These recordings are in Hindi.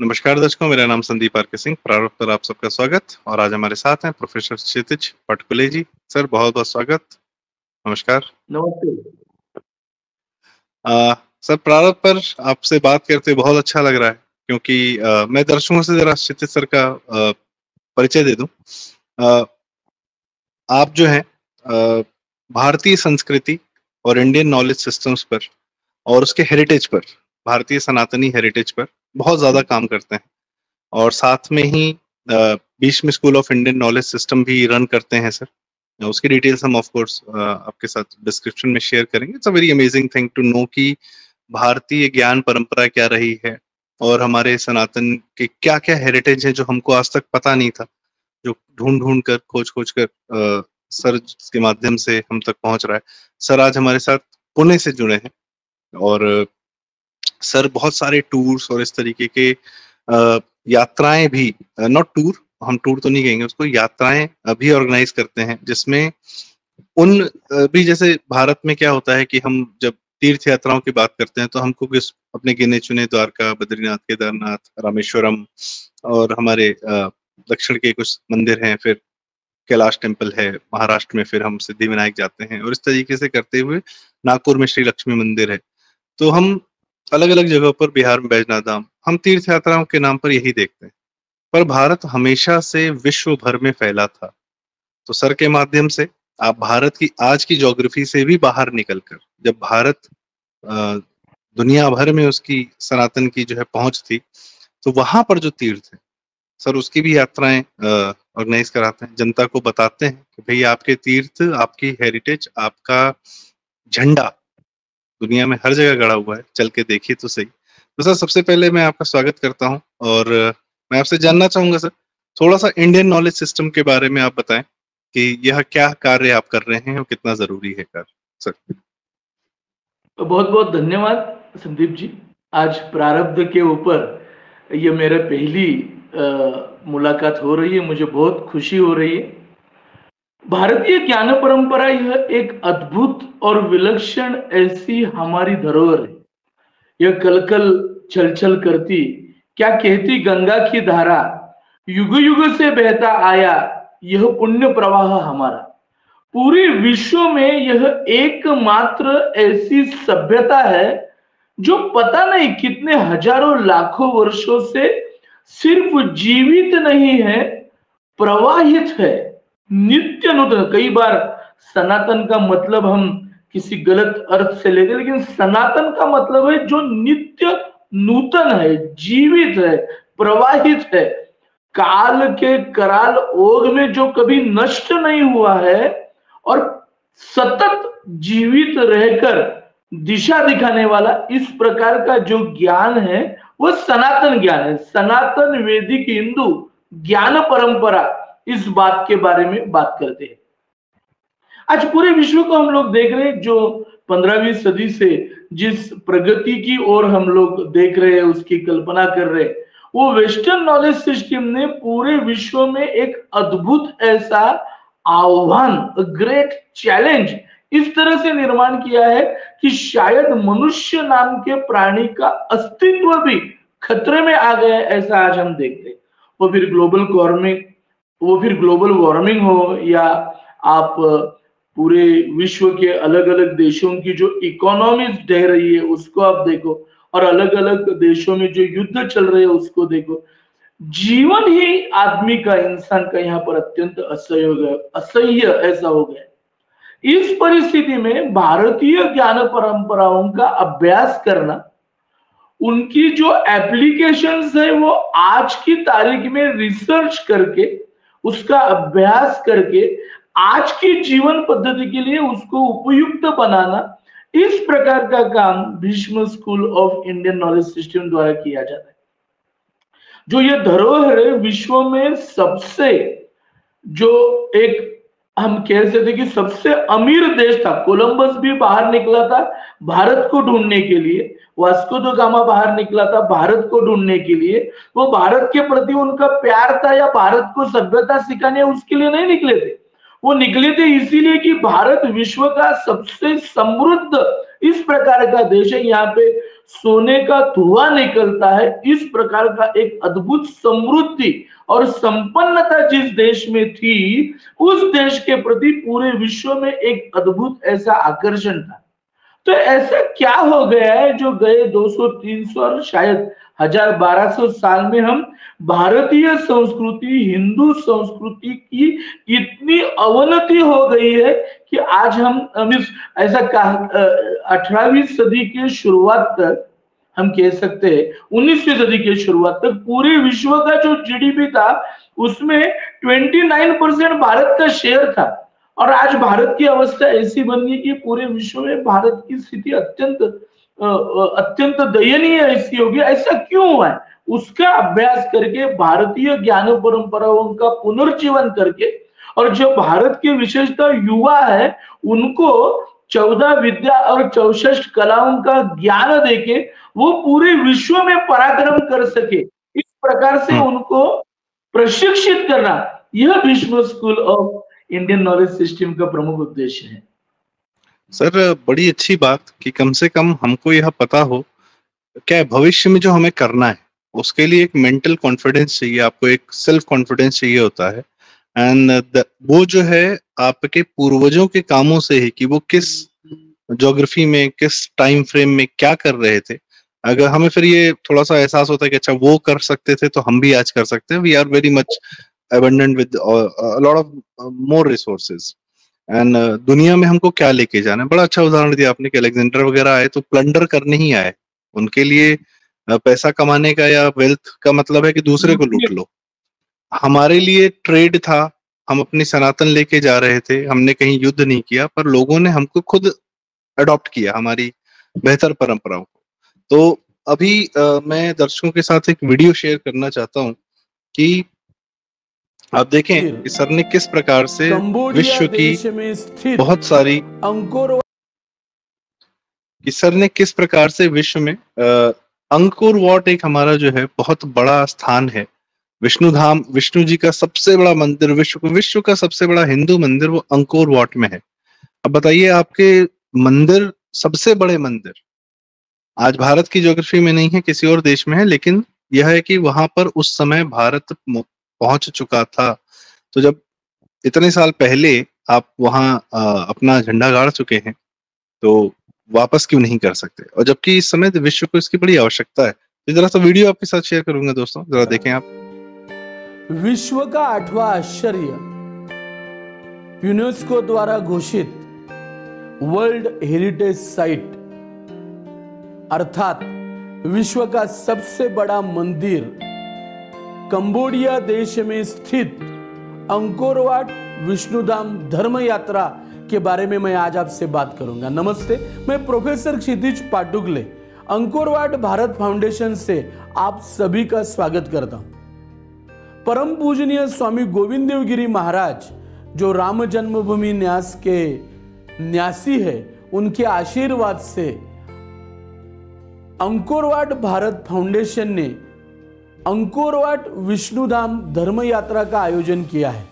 नमस्कार दर्शकों, मेरा नाम संदीप आर के सिंह। प्रारंभ पर आप सबका स्वागत। और आज हमारे साथ हैं प्रोफेसर क्षितिज पटकुले जी। सर, बहुत बहुत स्वागत। नमस्कार। नमस्ते। सर, प्रारंभ पर आपसे बात करते बहुत अच्छा लग रहा है, क्योंकि मैं दर्शकों से जरा क्षितिज सर का परिचय दे दूं। आप जो हैं भारतीय संस्कृति और इंडियन नॉलेज सिस्टम्स पर और उसके हेरिटेज पर, भारतीय सनातनी हेरिटेज पर बहुत ज्यादा काम करते हैं। और साथ में ही Bhishma school of Indian knowledge system भी रन करते हैं सर। उसकी डिटेल्स हम ऑफ कोर्स आपके साथ डिस्क्रिप्शन में शेयर करेंगे। It's a very amazing thing to know कि भारतीय ज्ञान परंपरा क्या रही है और हमारे सनातन के क्या क्या हेरिटेज है जो हमको आज तक पता नहीं था, जो ढूंढ ढूंढ कर खोज खोज कर सर के माध्यम से हम तक पहुंच रहा है। सर आज हमारे साथ पुणे से जुड़े हैं और सर बहुत सारे टूर्स और इस तरीके के यात्राएं भी, नॉट टूर, हम टूर तो नहीं कहेंगे उसको, यात्राएं भी ऑर्गेनाइज करते हैं, जिसमें उन भी जैसे भारत में क्या होता है कि हम जब तीर्थ यात्राओं की बात करते हैं तो हमको किस अपने गिने चुने द्वारका, बद्रीनाथ, केदारनाथ, रामेश्वरम और हमारे दक्षिण के कुछ मंदिर हैं, फिर कैलाश टेम्पल है महाराष्ट्र में, फिर हम सिद्धि विनायक जाते हैं और इस तरीके से करते हुए नागपुर में श्री लक्ष्मी मंदिर है। तो हम अलग अलग जगहों पर, बिहार में बैजनाथ धाम, हम तीर्थ यात्राओं के नाम पर यही देखते हैं। पर भारत हमेशा से विश्व भर में फैला था। तो सर के माध्यम से आप भारत की आज की ज्योग्राफी से भी बाहर निकलकर, जब भारत दुनिया भर में उसकी सनातन की जो है पहुंच थी, तो वहां पर जो तीर्थ है सर, उसकी भी यात्राएं ऑर्गेनाइज कराते हैं, जनता को बताते हैं कि भाई आपके तीर्थ, आपकी हेरिटेज, आपका झंडा दुनिया में हर जगह गड़ा हुआ है, चल के देखिए तो सही। तो सर, सबसे पहले मैं आपका स्वागत करता हूं और मैं आपसे जानना चाहूंगा सर, थोड़ा सा इंडियन नॉलेज सिस्टम के बारे में आप बताएं कि यह क्या कार्य आप कर रहे हैं और कितना जरूरी है कार्य सर। बहुत बहुत धन्यवाद संदीप जी। आज प्रारब्ध के ऊपर ये मेरा पहली मुलाकात हो रही है, मुझे बहुत खुशी हो रही है। भारतीय ज्ञान परंपरा यह एक अद्भुत और विलक्षण ऐसी हमारी धरोहर है। यह कल कल छल छल करती, क्या कहती गंगा की धारा, युग युग से बहता आया यह पुण्य प्रवाह हमारा। पूरे विश्व में यह एकमात्र ऐसी सभ्यता है जो पता नहीं कितने हजारों लाखों वर्षों से सिर्फ जीवित नहीं है, प्रवाहित है, नित्य नूतन। कई बार सनातन का मतलब हम किसी गलत अर्थ से लेते, लेकिन सनातन का मतलब है जो नित्य नूतन है, जीवित है, प्रवाहित है, काल के कराल ओग में जो कभी नष्ट नहीं हुआ है और सतत जीवित रहकर दिशा दिखाने वाला। इस प्रकार का जो ज्ञान है वो सनातन ज्ञान है, सनातन वैदिक हिंदू ज्ञान परंपरा। इस बात के बारे में बात करते हैं। आज पूरे विश्व को हम लोग देख रहे हैं, जो 15वीं सदी से जिस प्रगति की ओर हम लोग देख रहे हैं, उसकी कल्पना कर रहे हैं, वो वेस्टर्न नॉलेज सिस्टम ने पूरे विश्व में एक अद्भुत ऐसा आह्वान, ग्रेट चैलेंज इस तरह से निर्माण किया है कि शायद मनुष्य नाम के प्राणी का अस्तित्व भी खतरे में आ गया है, ऐसा आज हम देखते हैं। वो फिर ग्लोबल वार्मिंग हो या आप पूरे विश्व के अलग अलग देशों की जो इकोनॉमीज ढह रही है उसको आप देखो, और अलग अलग देशों में जो युद्ध चल रहे हैं उसको देखो। जीवन ही आदमी का, इंसान का यहाँ पर अत्यंत असह्य ऐसा हो गया। इस परिस्थिति में भारतीय ज्ञान परंपराओं का अभ्यास करना, उनकी जो एप्लीकेशंस है वो आज की तारीख में रिसर्च करके, उसका अभ्यास करके आज की जीवन पद्धति के लिए उसको उपयुक्त बनाना, इस प्रकार का काम Bhishma school of Indian knowledge system द्वारा किया जाता है। जो ये धरोहर है, विश्व में सबसे, जो एक हम कह सकते कि सबसे अमीर देश था। कोलंबस भी बाहर निकला था भारत को ढूंढने के लिए, वास्को द गामा बाहर निकला था भारत को ढूंढने के लिए। वो भारत के प्रति उनका प्यार था या भारत को सभ्यता सिखाने उसके लिए नहीं निकले थे, वो निकले थे इसीलिए कि भारत विश्व का सबसे समृद्ध इस प्रकार का देश है। यहाँ पे सोने का धुआं निकलता है। इस प्रकार का एक अद्भुत समृद्धि और संपन्नता जिस देश में थी, उस देश के प्रति पूरे विश्व में एक अद्भुत ऐसा आकर्षण था। तो ऐसा क्या हो गया है जो गए 200, 300 और शायद 1000-1200 साल में हम भारतीय संस्कृति, हिंदू संस्कृति की इतनी अवनति हो गई है कि आज हम ऐसा कहा 18वीं सदी के शुरुआत तक, हम कह सकते हैं 19वीं सदी के शुरुआत तक पूरे विश्व का जो जीडीपी था उसमें 29% भारत का शेयर था। और आज भारत की अवस्था ऐसी बन गई कि पूरे विश्व में भारत की स्थिति अत्यंत दयनीय ऐसी होगी। ऐसा क्यों हुआ है? उसका अभ्यास करके, भारतीय ज्ञान परंपराओं का पुनर्जीवन करके, और जो भारत के विशेषतः युवा है उनको 14 विद्या और 64 कलाओं का ज्ञान देके वो पूरे विश्व में पराक्रम कर सके, इस प्रकार से उनको प्रशिक्षित करना, यह Bhishma school of Indian knowledge system का प्रमुख उद्देश्य है। सर, बड़ी अच्छी बात कि कम से कम हमको यह पता हो क्या भविष्य में जो हमें करना है उसके लिए एक मेंटल कॉन्फिडेंस चाहिए, आपको एक सेल्फ कॉन्फिडेंस चाहिए होता है। एंड वो जो है आपके पूर्वजों के कामों से ही कि वो किस ज्योग्राफी में, किस टाइम फ्रेम में क्या कर रहे थे, अगर हमें फिर ये थोड़ा सा एहसास होता है कि अच्छा वो कर सकते थे तो हम भी आज कर सकते हैं। We are very much abundant with a lot of more resources and दुनिया में हमको क्या लेके जाना है। बड़ा अच्छा उदाहरण दिया आपने कि अलेक्जेंडर वगैरह आए तो प्लंडर करने ही आए, उनके लिए पैसा कमाने का या वेल्थ का मतलब है कि दूसरे को लूट लो। हमारे लिए ट्रेड था, हम अपनी सनातन लेके जा रहे थे, हमने कहीं युद्ध नहीं किया, पर लोगों ने हमको खुद अडॉप्ट किया, हमारी बेहतर परंपराओं को। तो अभी मैं दर्शकों के साथ एक वीडियो शेयर करना चाहता हूँ कि आप देखें कि सर ने किस प्रकार से विश्व की बहुत सारी अंकुर वाट एक हमारा जो है बहुत बड़ा स्थान है, विष्णु धाम, विष्णु जी का सबसे बड़ा मंदिर, विश्व का सबसे बड़ा हिंदू मंदिर वो अंकुर वाट में है। अब बताइए, आपके मंदिर, सबसे बड़े मंदिर आज भारत की ज्योग्राफी में नहीं है, किसी और देश में है, लेकिन यह है कि वहां पर उस समय भारत पहुंच चुका था। तो जब इतने साल पहले आप वहां अपना झंडा गाड़ चुके हैं तो वापस क्यों नहीं कर सकते, और जबकि इस समय विश्व को इसकी बड़ी आवश्यकता है। तो जरा सा वीडियो आपके साथ शेयर करूंगा दोस्तों, जरा देखें आप। विश्व का 8वां आश्चर्य, यूनेस्को द्वारा घोषित वर्ल्ड हेरिटेज साइट अर्थात विश्व का सबसे बड़ा मंदिर कंबोडिया देश में स्थित अंकोर वाट विष्णुधाम धर्म यात्रा के बारे में मैं आज आपसे बात करूंगा। नमस्ते, मैं प्रोफेसर क्षितिज पाटुगले अंकोर वाट भारत फाउंडेशन से आप सभी का स्वागत करता हूं। परम पूजनीय स्वामी गोविंद देव गिरी महाराज जो राम जन्मभूमि न्यास के न्यासी है, उनके आशीर्वाद से अंकोर वाट भारत फाउंडेशन ने अंकोर वाट विष्णुधाम धर्म यात्रा का आयोजन किया है।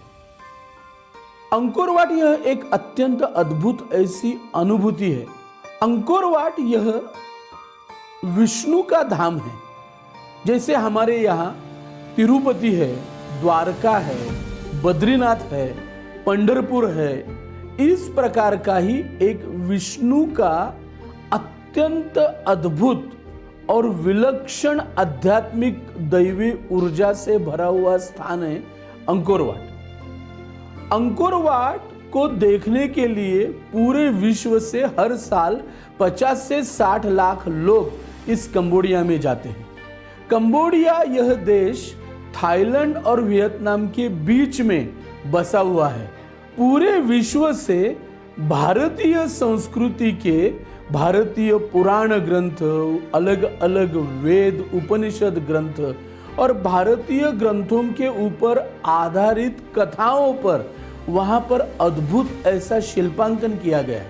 अंकोर वाट यह एक अत्यंत अद्भुत ऐसी अनुभूति है। अंकोर वाट यह विष्णु का धाम है। जैसे हमारे यहाँ तिरुपति है, द्वारका है, बद्रीनाथ है, पंढरपुर है, इस प्रकार का ही एक विष्णु का अत्यंत अद्भुत और विलक्षण आध्यात्मिक दैवी ऊर्जा से भरा हुआ स्थान है अंकोर वाट। अंकोर वाट को देखने के लिए पूरे विश्व से हर साल 50 से 60 लाख लोग इस कंबोडिया में जाते हैं। कंबोडिया यह देश थाईलैंड और वियतनाम के बीच में बसा हुआ है। पूरे विश्व से भारतीय संस्कृति के भारतीय पुराण ग्रंथ, अलग अलग वेद उपनिषद ग्रंथ और भारतीय ग्रंथों के ऊपर आधारित कथाओं पर वहां पर अद्भुत ऐसा शिल्पांकन किया गया है।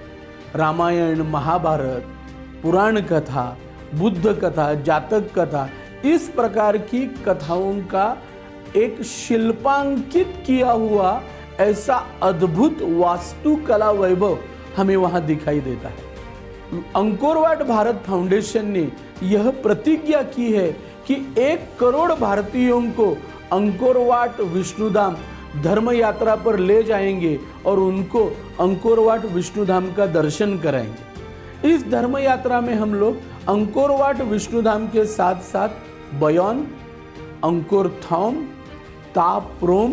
रामायण, महाभारत, पुराण कथा, बुद्ध कथा, जातक कथा, इस प्रकार की कथाओं का एक शिल्पांकित किया हुआ ऐसा अद्भुत वास्तुकला वैभव हमें वहां दिखाई देता है। अंकोर वाट भारत फाउंडेशन ने यह प्रतिज्ञा की है कि 1 करोड़ भारतीयों को अंकोर वाट विष्णुधाम धर्म यात्रा पर ले जाएंगे और उनको अंकोर वाट विष्णुधाम का दर्शन कराएंगे। इस धर्म यात्रा में हम लोग अंकोर वाट विष्णुधाम के साथ साथ बयान, अंकोर थॉम, ताप्रोम,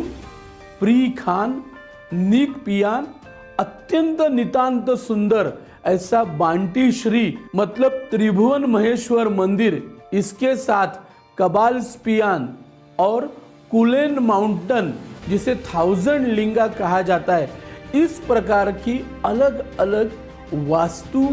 प्री खान, नीक पियान, अत्यंत नितांत सुंदर ऐसा बांटी श्री मतलब त्रिभुवन महेश्वर मंदिर, इसके साथ कबाल स्पियान और कुलेन माउंटेन जिसे 1000 लिंगा कहा जाता है, इस प्रकार की अलग अलग वास्तु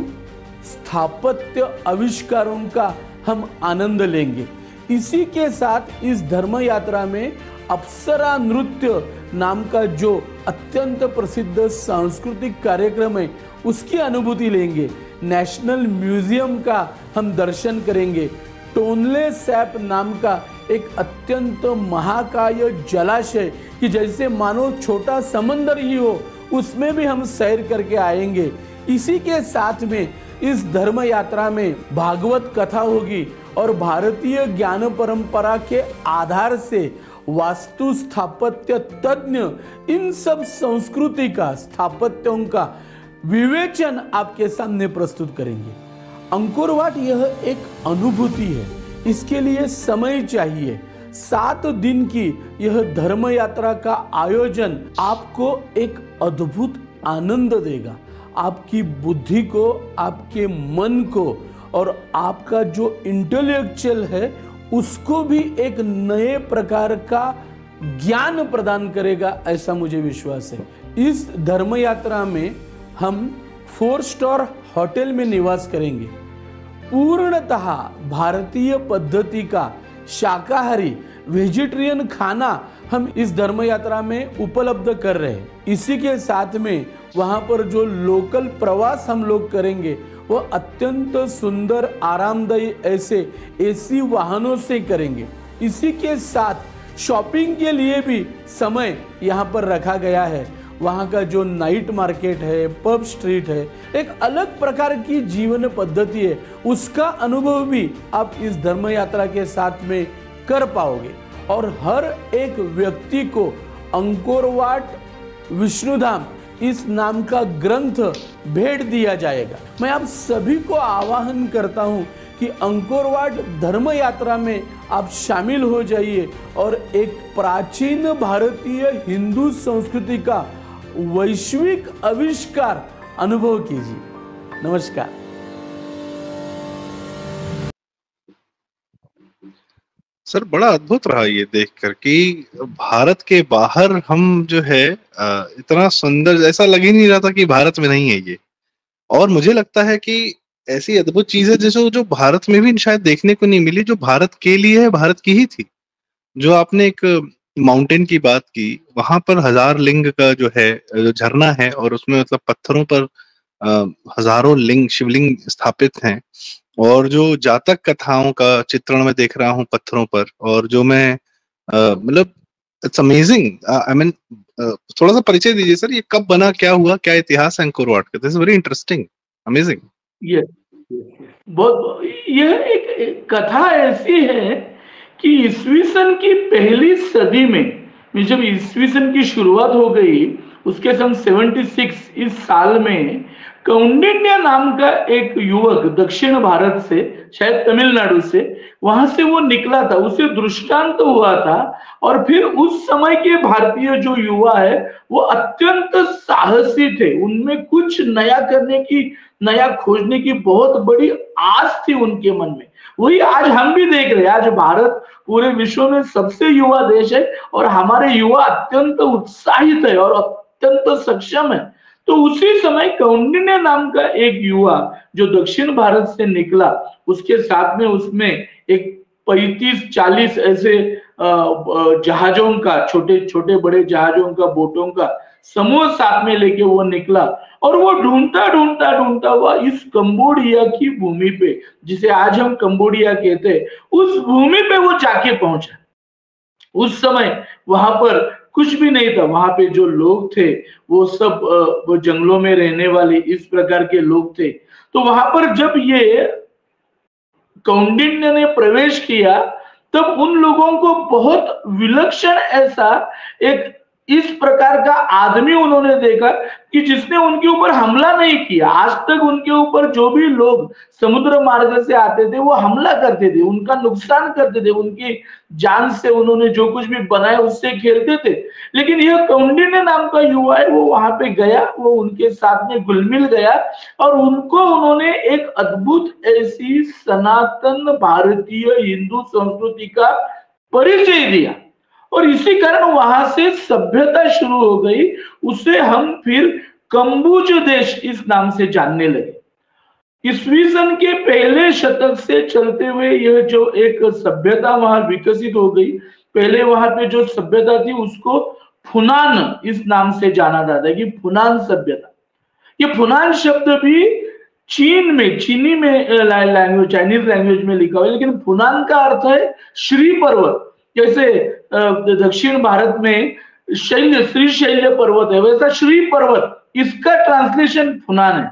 स्थापत्य आविष्कारों का हम आनंद लेंगे। इसी के साथ इस धर्म यात्रा में अप्सरा नृत्य नाम का जो अत्यंत प्रसिद्ध सांस्कृतिक कार्यक्रम है उसकी अनुभूति लेंगे। नेशनल म्यूजियम का हम दर्शन करेंगे। टोनले सैप नाम का एक अत्यंत महाकाय जलाशय कि जैसे मानो छोटा समंदर ही हो, उसमें भी हम सैर करके आएंगे। इसी के साथ में इस धर्म यात्रा में भागवत कथा होगी और भारतीय ज्ञान परंपरा के आधार से वास्तु स्थापत्य तज्ञ इन सब संस्कृति का स्थापत्यों का विवेचन आपके सामने प्रस्तुत करेंगे। अंकोर वाट यह एक अनुभूति है, इसके लिए समय चाहिए। 7 दिन की यह धर्म यात्रा का आयोजन आपको एक अद्भुत आनंद देगा, आपकी बुद्धि को, आपके मन को और आपका जो इंटेलेक्चुअल है उसको भी एक नए प्रकार का ज्ञान प्रदान करेगा, ऐसा मुझे विश्वास है। इस धर्म यात्रा में हम 4 स्टार होटल में निवास करेंगे। पूर्णतः भारतीय पद्धति का शाकाहारी वेजिटेरियन खाना हम इस धर्म यात्रा में उपलब्ध कर रहे हैं। इसी के साथ में वहां पर जो लोकल प्रवास हम लोग करेंगे वो अत्यंत सुंदर आरामदायी ऐसे एसी वाहनों से करेंगे। इसी के साथ शॉपिंग के लिए भी समय यहाँ पर रखा गया है। वहाँ का जो नाइट मार्केट है, पब स्ट्रीट है, एक अलग प्रकार की जीवन पद्धति है, उसका अनुभव भी आप इस धर्म यात्रा के साथ में कर पाओगे। और हर एक व्यक्ति को अंकोर वाट विष्णुधाम इस नाम का ग्रंथ भेंट दिया जाएगा। मैं आप सभी को आह्वान करता हूं कि अंकोर वाट धर्म यात्रा में आप शामिल हो जाइए और एक प्राचीन भारतीय हिंदू संस्कृति का वैश्विक आविष्कार अनुभव कीजिए। नमस्कार। सर, बड़ा अद्भुत रहा ये देखकर कि भारत के बाहर हम जो है इतना सुंदर, ऐसा लग ही नहीं रहा था कि भारत में नहीं है ये। और मुझे लगता है कि ऐसी अद्भुत चीजें जो भारत में भी शायद देखने को नहीं मिली, जो भारत के लिए है, भारत की ही थी। जो आपने एक माउंटेन की बात की, वहां पर 1000 लिंग का जो है जो झरना है और उसमें मतलब पत्थरों पर हजारों लिंग, शिवलिंग स्थापित हैं। और जो जातक कथाओं का चित्रण मैं देख रहा हूँ पत्थरों पर, और जो मैं मतलब इट्स अमेजिंग। आई मीन थोड़ा सा परिचय दीजिए सर, ये कब बना, क्या हुआ, क्या इतिहास है अंकोर वाट का? This is very interesting, amazing. बहुत यह एक कथा ऐसी है कि ईस्वी सन की पहली सदी में जब ईस्वी सन की शुरुआत हो गई, उसके सन 76 इस साल में कौंडिन्य नाम का एक युवक दक्षिण भारत से, शायद तमिलनाडु से, वहां से वो निकला था, उसे दृष्टांत हुआ था। और फिर उस समय के भारतीय जो युवा है वो अत्यंत साहसी थे, उनमें कुछ नया करने की, नया खोजने की बहुत बड़ी आस थी उनके मन में। वही आज हम भी देख रहे हैं। आज भारत पूरे विश्व में सबसे युवा देश है और हमारे युवा अत्यंत उत्साहित है और अत्यंत सक्षम है। तो उसी समय कौंडिन्य नाम का एक युवा जो दक्षिण भारत से निकला, उसके साथ में उसमें एक 35-40 ऐसे जहाजों का, छोटे छोटे बड़े जहाजों का, बोटों का समूह साथ में लेके वो निकला। और वो ढूंढता ढूंढता ढूंढता हुआ इस कंबोडिया की भूमि पे, जिसे आज हम कंबोडिया कहते हैं, उस भूमि पे वो जाके पहुंचा। उस समय वहां पर कुछ भी नहीं था। वहां पे जो लोग थे वो सब वो जंगलों में रहने वाले इस प्रकार के लोग थे। तो वहां पर जब ये कौंडिन्य ने प्रवेश किया तब उन लोगों को बहुत विलक्षण ऐसा एक इस प्रकार का आदमी उन्होंने देखा कि जिसने उनके ऊपर हमला नहीं किया। आज तक उनके ऊपर जो भी लोग समुद्र मार्ग से आते थे वो हमला करते थे, उनका नुकसान करते थे, उनकी जान से उन्होंने जो कुछ भी बनाया उससे खेलते थे। लेकिन यह कौंडिन्य नाम का युवा है, वो वहां पे गया, वो उनके साथ में घुल मिल गया और उनको उन्होंने एक अद्भुत ऐसी सनातन भारतीय हिंदू संस्कृति का परिचय दिया और इसी कारण वहां से सभ्यता शुरू हो गई। उसे हम फिर कंबुज देश इस नाम से जानने लगे। ईस्वी सन के पहले शतक से चलते हुए यह जो एक सभ्यता वहां विकसित हो गई। पहले वहां पे जो सभ्यता थी उसको फुनान इस नाम से जाना जाता है कि फुनान सभ्यता। ये फुनान शब्द भी चीन में, चीनी में लैंग्वेज, चाइनीज लैंग्वेज में लिखा हुआ है, लेकिन फुनान का अर्थ है श्री पर्वत। जैसे दक्षिण भारत में शैल्य, श्री शैल्य पर्वत है, वैसा श्री पर्वत, इसका ट्रांसलेशन फुनान है।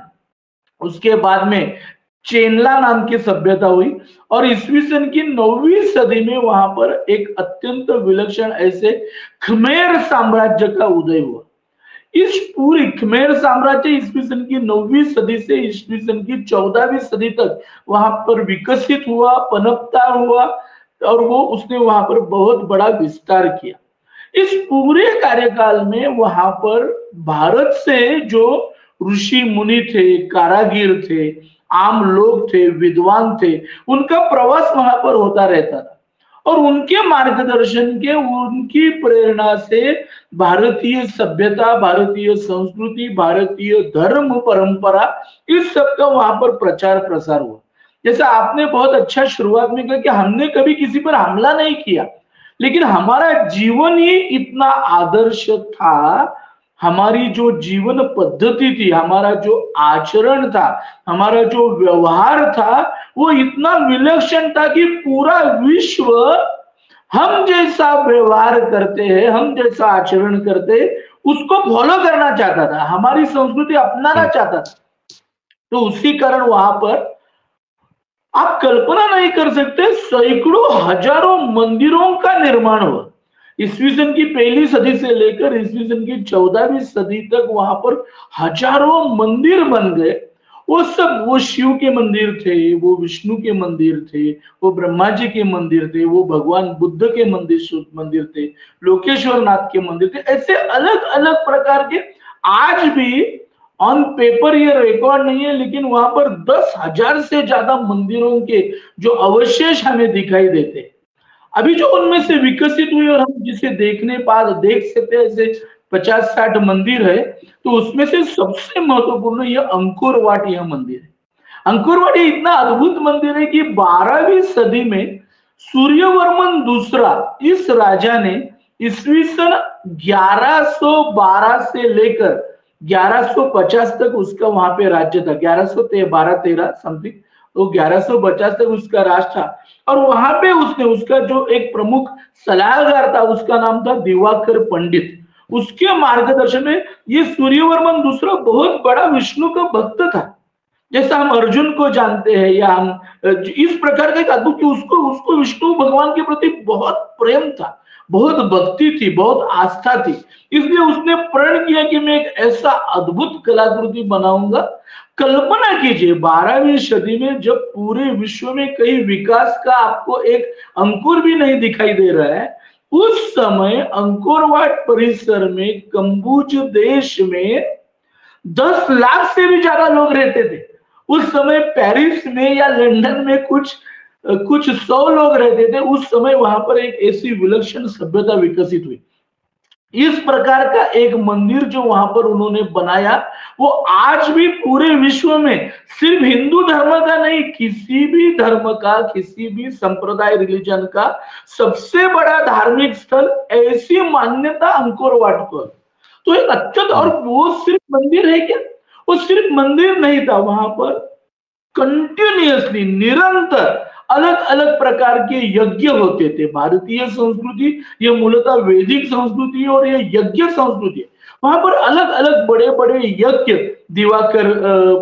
उसके बाद में चेनला नाम की सभ्यता हुई और ईस्वी सन की 9वीं सदी में वहां पर एक अत्यंत विलक्षण ऐसे खमेर साम्राज्य का उदय हुआ। इस पूरी खमेर साम्राज्य ईस्वी सन की 9वीं सदी से ईस्वी सन की 14वीं सदी तक वहां पर विकसित हुआ, पनपता हुआ और वो उसने वहां पर बहुत बड़ा विस्तार किया। इस पूरे कार्यकाल में वहां पर भारत से जो ऋषि मुनि थे, कारागिर थे, आम लोग थे, विद्वान थे, उनका प्रवास वहां पर होता रहता था और उनके मार्गदर्शन के, उनकी प्रेरणा से भारतीय सभ्यता, भारतीय संस्कृति, भारतीय धर्म परंपरा, इस सब का वहां पर प्रचार प्रसार हुआ। जैसा आपने बहुत अच्छा शुरुआत में कहा कि हमने कभी किसी पर हमला नहीं किया, लेकिन हमारा जीवन ही इतना आदर्श था, हमारी जो जीवन पद्धति थी, हमारा जो आचरण था, हमारा जो व्यवहार था, वो इतना विलक्षण था कि पूरा विश्व हम जैसा व्यवहार करते हैं, हम जैसा आचरण करते हैं, उसको फॉलो करना चाहता था, हमारी संस्कृति अपनाना चाहता था। तो उसी कारण वहां पर आप कल्पना नहीं कर सकते, सैकड़ों हजारों मंदिरों का निर्माण हुआ। ईस्वी सन की पहली सदी से लेकर ईस्वी सन की 14वीं सदी तक वहां पर हजारों मंदिर बन गए। वो सब, वो शिव के मंदिर थे, वो विष्णु के मंदिर थे, वो ब्रह्मा जी के मंदिर थे, वो भगवान बुद्ध के मंदिर थे, लोकेश्वर नाथ के मंदिर थे, ऐसे अलग अलग प्रकार के। आज भी ऑन पेपर ये रिकॉर्ड नहीं है, लेकिन वहां पर 10,000 से ज्यादा मंदिरों के जो अवशेष हमें दिखाई देते हैं। अभी जो उनमें से विकसित हुई और हम जिसे देख सकते हैं, ऐसे 50-60 मंदिर है, तो उसमें से सबसे महत्वपूर्ण यह अंकोर वाट यह मंदिर है। अंकोर वाट इतना अद्भुत मंदिर है कि 12वीं सदी में सूर्यवर्मन दूसरा इस राजा ने ईस्वी सन 1112 से लेकर 1150 तक उसका वहां पे राज्य था। 1112-13 समथिंग, तो 1150 तक उसका राज था और वहां पे उसने, उसका जो एक प्रमुख सलाहकार था उसका नाम था दिवाकर पंडित। उसके मार्गदर्शन में ये सूर्यवर्मन दूसरा बहुत बड़ा विष्णु का भक्त था। जैसा हम अर्जुन को जानते हैं या हम इस प्रकार का एक अद्भुत, उसको विष्णु भगवान के प्रति बहुत प्रेम था, बहुत भक्ति थी, बहुत आस्था थी। इसलिए उसने प्रण किया कि मैं एक ऐसा अद्भुत कलाकृति बनाऊंगा। कल्पना कीजिए 12वीं सदी में जब पूरे विश्व में कहीं विकास का आपको एक अंकुर भी नहीं दिखाई दे रहा है, उस समय अंकोरवाट परिसर में, कंबुज देश में 10 लाख से भी ज्यादा लोग रहते थे। उस समय पेरिस में या लंदन में कुछ 100 लोग रहते थे। उस समय वहां पर एक ऐसी विलक्षण सभ्यता विकसित हुई। इस प्रकार का एक मंदिर जो वहां पर उन्होंने बनाया, वो आज भी पूरे विश्व में सिर्फ हिंदू धर्म का नहीं, किसी भी धर्म का, किसी भी संप्रदाय, रिलीजन का सबसे बड़ा धार्मिक स्थल, ऐसी मान्यता अंकोर वाट को। तो एक अत्यंत, और वो सिर्फ मंदिर है क्या? वो सिर्फ मंदिर नहीं था, वहां पर कंटिन्यूअसली, निरंतर अलग अलग प्रकार के यज्ञ होते थे। भारतीय संस्कृति ये मूलतः वैदिक संस्कृति है और ये यज्ञ संस्कृति है। वहां पर अलग अलग बड़े बड़े यज्ञ दिवाकर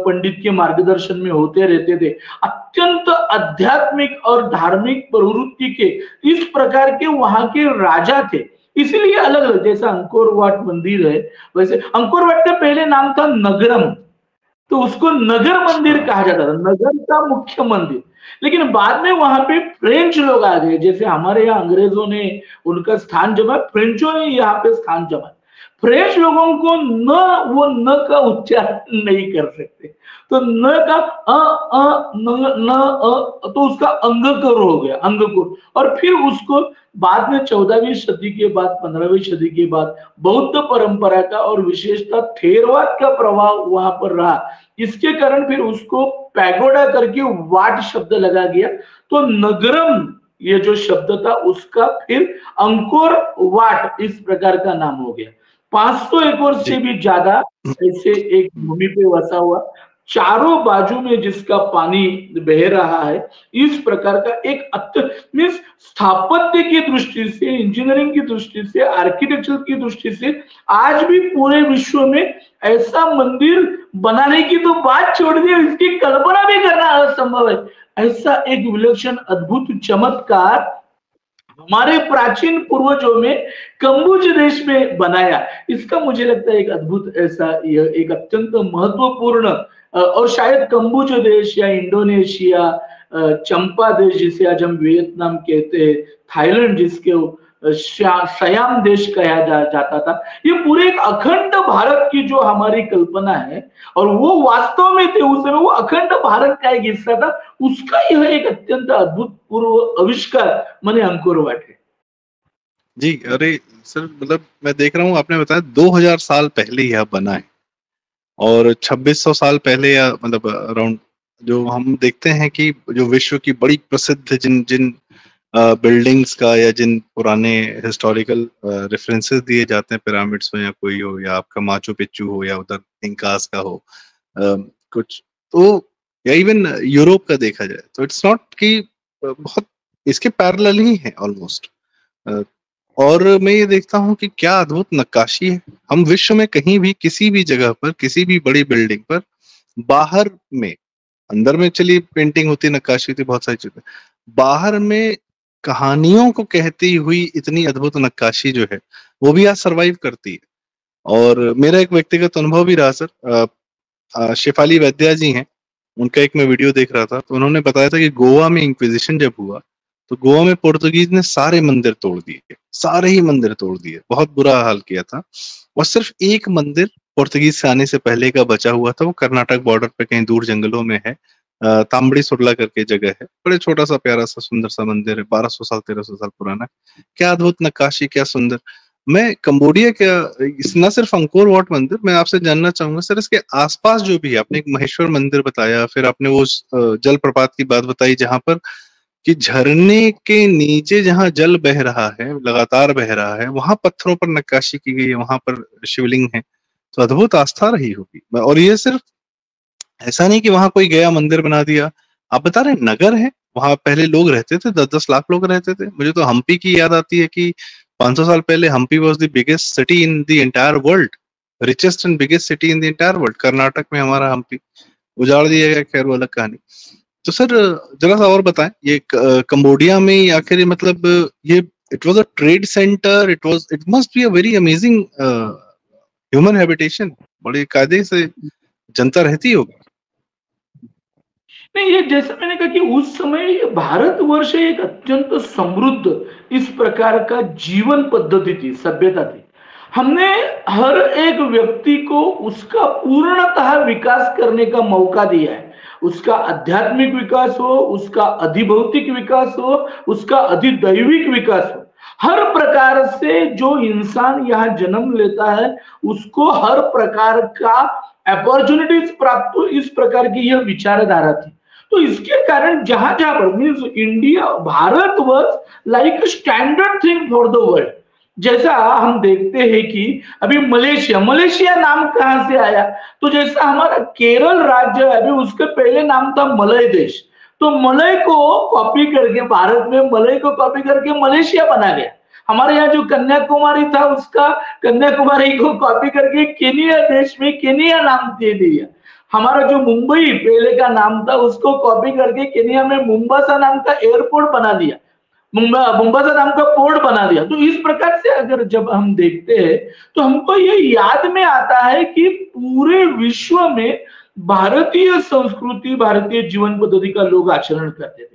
पंडित के मार्गदर्शन में होते रहते थे। अत्यंत आध्यात्मिक और धार्मिक प्रवृत्ति के इस प्रकार के वहां के राजा थे। इसलिए अलग अलग, जैसा अंकोर वाट मंदिर है, वैसे अंकोर वाट का पहले नाम था नगरम, तो उसको नगर मंदिर कहा जाता था, नगर का मुख्य मंदिर। लेकिन बाद में वहां पे फ्रेंच लोग आ गए, जैसे हमारे यहाँ अंग्रेजों ने उनका स्थान जमा, फ्रेंचों ने यहाँ पे स्थान जमा। फ्रेंच लोगों को न का उच्चारण नहीं कर सकते, तो न का तो उसका अंगकोर हो गया, अंगकोर। और फिर उसको बाद में 14वीं सदी के बाद, 15वीं सदी के बाद बौद्ध परंपरा का और विशेषतः थेरवाद का प्रभाव वहां पर रहा। इसके कारण फिर उसको पैगोडा करके वाट शब्द लगा गया। तो नगरम ये जो शब्द था उसका फिर अंकोर वाट इस प्रकार का नाम हो गया। 500 एकड़ से भी ज्यादा ऐसे एक भूमि पे वसा हुआ, चारों बाजू में जिसका पानी बह रहा है, इस प्रकार का एक मीन्स स्थापत्य की दृष्टि से, इंजीनियरिंग की दृष्टि से, आर्किटेक्चर की दृष्टि से आज भी पूरे विश्व में ऐसा मंदिर बनाने की तो बात छोड़ दी, इसकी कल्पना भी करना असंभव है। ऐसा एक विलक्षण अद्भुत चमत्कार हमारे प्राचीन पूर्वजों में कंबुज देश में बनाया। इसका मुझे लगता है एक अद्भुत ऐसा, यह एक अत्यंत महत्वपूर्ण, और शायद कंबुज देश या इंडोनेशिया, चंपा देश जिसे आज हम वियतनाम कहते हैं, थाईलैंड जिसके सयाम देश कहा जाता था, ये पूरे एक अखंड भारत की जो हमारी कल्पना है, और वो वास्तव में थे उस समय, वो अखंड भारत का एक हिस्सा था, उसका यह एक अत्यंत अभूतपूर्व आविष्कार माने अंकोर वाट है। जी, अरे सर, मतलब मैं देख रहा हूँ आपने बताया 2000 साल पहले यह बना है, और 2600 साल पहले, या मतलब अराउंड, जो हम देखते हैं कि जो विश्व की बड़ी प्रसिद्ध जिन जिन बिल्डिंग्स का या जिन पुराने हिस्टोरिकल रेफरेंसेस दिए जाते हैं, पिरामिड्स हो या कोई हो, या आपका माचू पिच्चू हो, या उधर इंकास का हो, कुछ तो, या इवन यूरोप का देखा जाए, तो इट्स नॉट कि बहुत इसके पैरेलल ही है ऑलमोस्ट। और मैं ये देखता हूँ कि क्या अद्भुत नक्काशी है। हम विश्व में कहीं भी किसी भी जगह पर, किसी भी बड़ी बिल्डिंग पर, बाहर में, अंदर में चलिए पेंटिंग होती, नक्काशी होती, बहुत सारी चीजें, बाहर में कहानियों को कहती हुई इतनी अद्भुत नक्काशी जो है, वो भी आज सरवाइव करती है। और मेरा एक व्यक्तिगत अनुभव भी रहा सर, शेफाली वैद्या जी हैं, उनका एक मैं वीडियो देख रहा था, तो उन्होंने बताया था कि गोवा में इंक्विजिशन जब हुआ, तो गोवा में पोर्तुगीज ने सारे मंदिर तोड़ दिए, सारे ही मंदिर तोड़ दिए, बहुत बुरा हाल किया था। और सिर्फ एक मंदिर पोर्तुगीज से आने से पहले का बचा हुआ था, वो कर्नाटक बॉर्डर पे कहीं दूर जंगलों में है, तांबड़ी सुरला करके जगह है, बड़े छोटा सा प्यारा सा सुंदर सा मंदिर है, 1200 साल 1300 साल पुराना है। क्या अद्भुत नक्काशी, क्या सुंदर। मैं कंबोडिया क्या, न सिर्फ अंकोर वाट मंदिर, मैं आपसे जानना चाहूंगा सर, इसके आसपास जो भी है, आपने एक महेश्वर मंदिर बताया, फिर आपने वो जलप्रपात की बात बताई, जहां पर कि झरने के नीचे जहां जल बह रहा है, लगातार बह रहा है, वहां पत्थरों पर नक्काशी की गई है, वहां पर शिवलिंग है, तो अद्भुत आस्था रही होगी। और ये सिर्फ ऐसा नहीं कि वहां कोई गया मंदिर बना दिया, आप बता रहे नगर है, वहां पहले लोग रहते थे, 10-10 लाख लोग रहते थे। मुझे तो हम्पी की याद आती है कि 500 साल पहले Hampi was the biggest city in the entire world, richest and biggest city in the entire world. Karnataka में हमारा हम्पी उजाड़ दिया गया, खैर वो अलग कहानी। तो सर जरा सा और बताएं, ये कंबोडिया में आखिर मतलब ये it was a trade centre, it must be a very amazing human habitation, बड़े कायदे से जनता रहती होगी। नहीं, ये जैसा मैंने कहा कि उस समय भारतवर्ष एक अत्यंत समृद्ध इस प्रकार का जीवन पद्धति थी, सभ्यता थी। हमने हर एक व्यक्ति को उसका पूर्णतः विकास करने का मौका दिया है। उसका आध्यात्मिक विकास हो, उसका अधिभौतिक विकास हो, उसका अधिदैविक विकास हो, हर प्रकार से जो इंसान यहाँ जन्म लेता है उसको हर प्रकार का अपॉर्चुनिटीज प्राप्त हो, इस प्रकार की यह विचारधारा थी। तो इसके कारण जहां जहां पर means India, Bharat was like standard thing for the world. जैसा हम देखते हैं कि अभी मलेशिया नाम कहां से आया, तो जैसा हमारा केरल राज्य है, अभी उसके पहले नाम था मलय देश, तो मलय को कॉपी करके, भारत में मलय को कॉपी करके मलेशिया बना गया। हमारे यहाँ जो कन्याकुमारी था उसका कन्याकुमारी को कॉपी करके केनिया देश में केनिया नाम दे दिया। हमारा जो मुंबई पहले का नाम था उसको कॉपी करके केनिया में मुंबासा नाम का एयरपोर्ट बना दिया, मुंबासा नाम का पोर्ट बना दिया। तो इस प्रकार से अगर जब हम देखते हैं तो हमको ये याद में आता है कि पूरे विश्व में भारतीय संस्कृति, भारतीय जीवन पद्धति का लोग आचरण करते थे।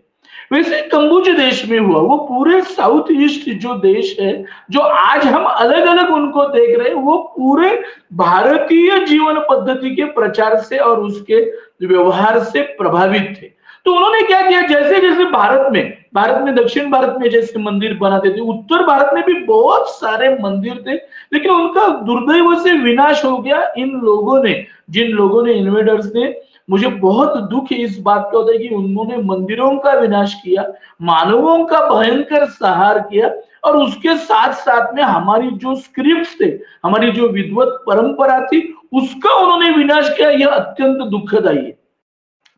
वैसे कंबोज देश में हुआ, वो पूरे साउथ ईस्ट जो देश है, जो आज हम अलग अलग उनको देख रहे हैं, वो पूरे भारतीय जीवन पद्धति के प्रचार से और उसके व्यवहार से प्रभावित थे। तो उन्होंने क्या किया, जैसे जैसे भारत में दक्षिण भारत में जैसे मंदिर बनाते थे, उत्तर भारत में भी बहुत सारे मंदिर थे, लेकिन उनका दुर्दैव से विनाश हो गया इन लोगों ने, जिन लोगों ने, इन्वेडर्स ने। मुझे बहुत दुख इस बात का होता है कि उन्होंने मंदिरों का विनाश किया, मानवों का भयंकर संहार किया, और उसके साथ साथ में हमारी जो स्क्रिप्ट्स थे, हमारी जो विद्वत परंपरा थी, उसका उन्होंने विनाश किया। यह अत्यंत दुखदायी है।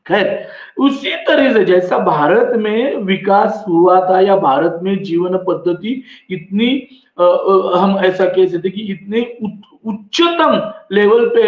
खैर, उसी तरह से जैसा भारत में विकास हुआ था, या भारत में जीवन पद्धति इतनी हम ऐसा कह सकते कि इतने उच्चतम लेवल पे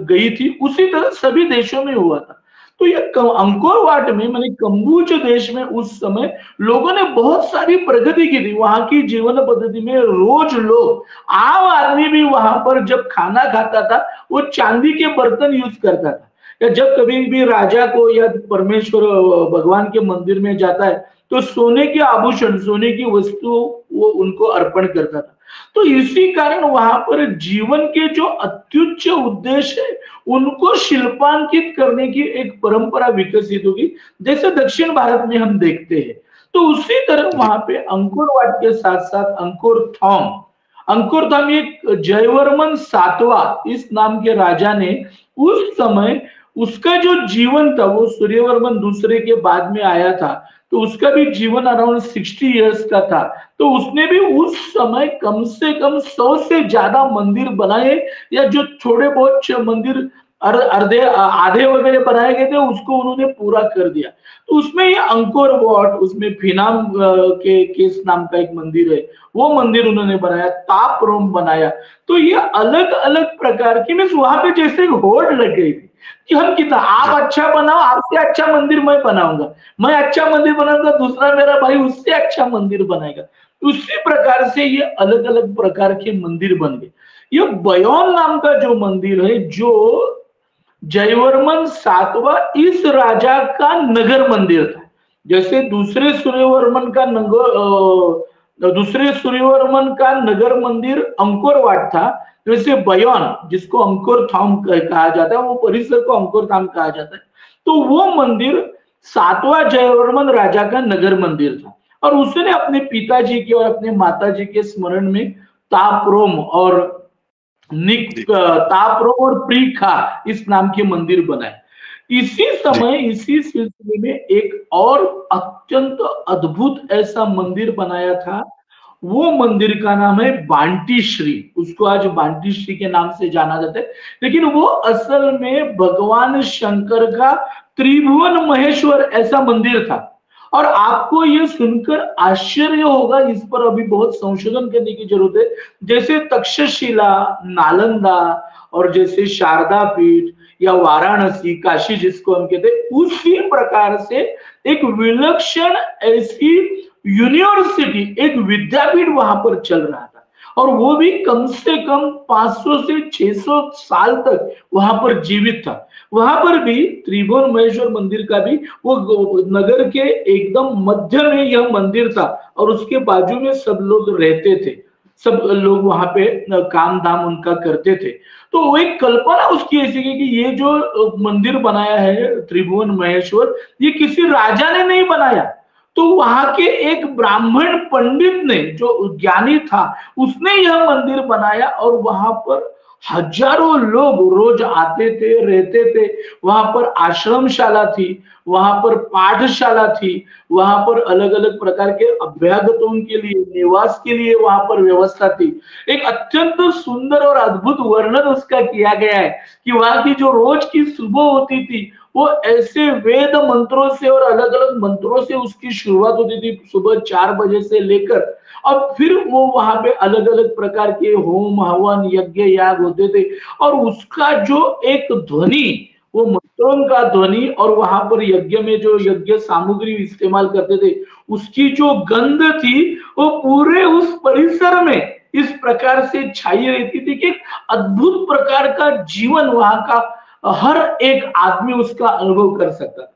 गई थी, उसी तरह सभी देशों में हुआ था। तो ये अंकोर वाट में, मैंने कंबोज देश में उस समय लोगों ने बहुत सारी प्रगति की थी। वहां की जीवन पद्धति में रोज लोग, आम आदमी भी वहां पर जब खाना खाता था वो चांदी के बर्तन यूज करता था, या जब कभी भी राजा को या परमेश्वर भगवान के मंदिर में जाता है तो सोने के आभूषण, सोने की वस्तु वो उनको अर्पण करता था। तो इसी कारण वहां पर जीवन के जो अत्युच्च उद्देश्य है उनको शिल्पांकित करने की एक परंपरा विकसित होगी, जैसे दक्षिण भारत में हम देखते हैं। तो उसी तरह वहां पे अंकोर वाट के साथ साथ अंकोर थाम एक जयवर्मन 7वां इस नाम के राजा ने उस समय, उसका जो जीवन था वो सूर्यवर्मन दूसरे के बाद में आया था, तो उसका भी जीवन अराउंड 60 इयर्स का था। तो उसने भी उस समय कम से कम 100 से ज्यादा मंदिर बनाए, या जो थोड़े बहुत मंदिर आधे वगैरह बनाए गए थे उसको उन्होंने पूरा कर दिया। तो उसमें ये अंकोर वाट, उसमें फिनाम के केस नाम का एक मंदिर है, वो मंदिर उन्होंने बनाया, तापरोम बनाया। तो ये अलग अलग प्रकार की, मीन्स वहां पे जैसे होड़ लग गई थी कि हम कितना, आप अच्छा बनाओ, आपसे अच्छा मंदिर मैं बनाऊंगा, मैं अच्छा मंदिर बनाऊंगा, दूसरा मेरा भाई उससे अच्छा मंदिर बनाएगा। उसी प्रकार से ये अलग अलग प्रकार के मंदिर बन गए। ये बयोन नाम का जो मंदिर है, जो जयवर्मन 7वां इस राजा का नगर मंदिर था। जैसे दूसरे सूर्यवर्मन का नगर मंदिर अंकोर वाट था, वैसे बयोन, जिसको अंकोर थाम कहा जाता है, वो परिसर को अंकोर थाम कहा जाता है, तो वो मंदिर 7वां जयवर्मन राजा का नगर मंदिर था। और उसने अपने पिताजी के और अपने माताजी के स्मरण में तापरोम और तापरोम और प्रीखा इस नाम के मंदिर बनाए। इसी समय, इसी सिलसिले में एक और अत्यंत अद्भुत ऐसा मंदिर बनाया था, वो मंदिर का नाम है बांटी श्री। उसको आज बांटी श्री के नाम से जाना जाता है, लेकिन वो असल में भगवान शंकर का त्रिभुवन महेश्वर ऐसा मंदिर था। और आपको ये सुनकर आश्चर्य होगा, इस पर अभी बहुत संशोधन करने की जरूरत है। जैसे तक्षशिला, नालंदा और जैसे शारदा पीठ या वाराणसी, काशी जिसको हम कहते हैं, उसी प्रकार से एक विलक्षण ऐसी यूनिवर्सिटी, एक विद्यापीठ वहां पर चल रहा था, और वो भी कम से कम 500 से 600 साल तक वहां पर जीवित था। वहां पर भी त्रिभुवन महेश्वर मंदिर का भी, वो नगर के एकदम मध्य में यह मंदिर था, और उसके बाजू में सब लोग रहते थे, सब लोग वहां पे काम धाम उनका करते थे। तो वो एक कल्पना उसकी ऐसी कि ये जो मंदिर बनाया है त्रिभुवन महेश्वर, ये किसी राजा ने नहीं बनाया, तो वहां के एक ब्राह्मण पंडित ने, जो ज्ञानी था, उसने यह मंदिर बनाया, और वहां पर हजारों लोग रोज आते थे, रहते थे। वहां पर आश्रमशाला थी, वहां पर पाठशाला थी, वहां पर अलग अलग प्रकार के अभ्यागतों के लिए निवास के लिए वहां पर व्यवस्था थी। एक अत्यंत सुंदर और अद्भुत वर्णन उसका किया गया है कि वहां की जो रोज की सुबह होती थी वो ऐसे वेद मंत्रों से और अलग अलग मंत्रों से उसकी शुरुआत होती थी, सुबह 4 बजे से लेकर, और फिर वो वहां पे अलग अलग प्रकार के होम हवन यज्ञ याग होते थे, और उसका जो एक ध्वनि, वो मंत्रों का ध्वनि, और वहां पर यज्ञ में जो यज्ञ सामग्री इस्तेमाल करते थे उसकी जो गंध थी वो पूरे उस परिसर में इस प्रकार से छाई रहती थी कि अद्भुत प्रकार का जीवन वहां का हर एक आदमी उसका अनुभव कर सकता था।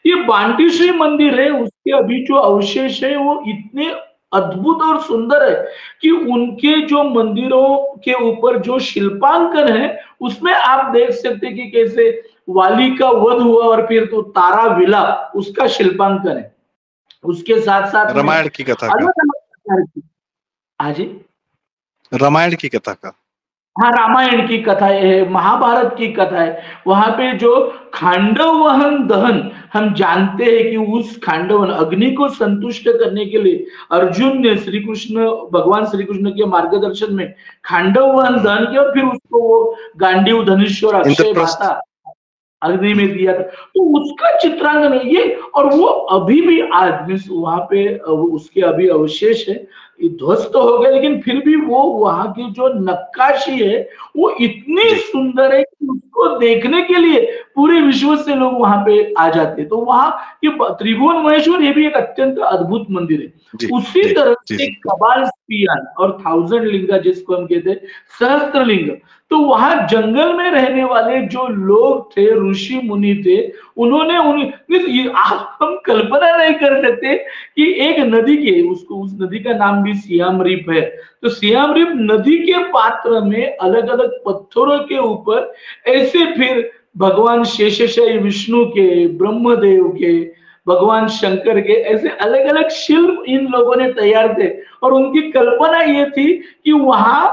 ये बांटीश्री मंदिर है, उसके अभी जो अवशेष है वो इतने अद्भुत और सुंदर है कि उनके जो मंदिरों के ऊपर जो शिल्पांकन है उसमें आप देख सकते कि कैसे वाली का वध हुआ और फिर तो तारा विलाप उसका शिल्पांकन है। उसके साथ साथ रामायण की कथा का, अलग अलग प्रकार की, हाँ जी, रामायण की कथा का, हाँ रामायण की कथा है, महाभारत की कथा है। वहां पे जो खांडवहन दहन, हम जानते हैं कि उस खांडवन अग्नि को संतुष्ट करने के लिए अर्जुन ने श्री कृष्ण, भगवान श्री कृष्ण के मार्गदर्शन में खांडवहन दहन किया और फिर उसको वो गांडीव धनुष और अक्षय इंद्रप्रस्थ, माता अग्नि में दिया था। तो उसका चित्रांकन है ये, और वो अभी भी आज वहां पे उसके अभी अवशेष है, ध्वस्त हो गए, लेकिन फिर भी वो वहां की जो नक्काशी है वो इतनी सुंदर है कि उसको देखने के लिए पूरे विश्व से लोग वहां पे आ जाते हैं। तो वहां ये त्रिभुवन महेश्वर ये भी एक अत्यंत अद्भुत मंदिर है। उसी तरह से कपाल स्पियान और 1000 लिंगा जिसको हम कहते हैं, सहस्त्र लिंग, तो वहां जंगल में रहने वाले जो लोग थे, ऋषि मुनि थे, उन्होंने हम कल्पना नहीं कर सकते कि एक नदी के, उसको उस नदी का नाम भी सियाम रिप है, तो सियाम रिप नदी के पात्र में अलग अलग पत्थरों के ऊपर ऐसे फिर भगवान शेषशायी विष्णु के, ब्रह्मदेव के, भगवान शंकर के ऐसे अलग अलग शिल्प इन लोगों ने तैयार थे। और उनकी कल्पना ये थी कि वहां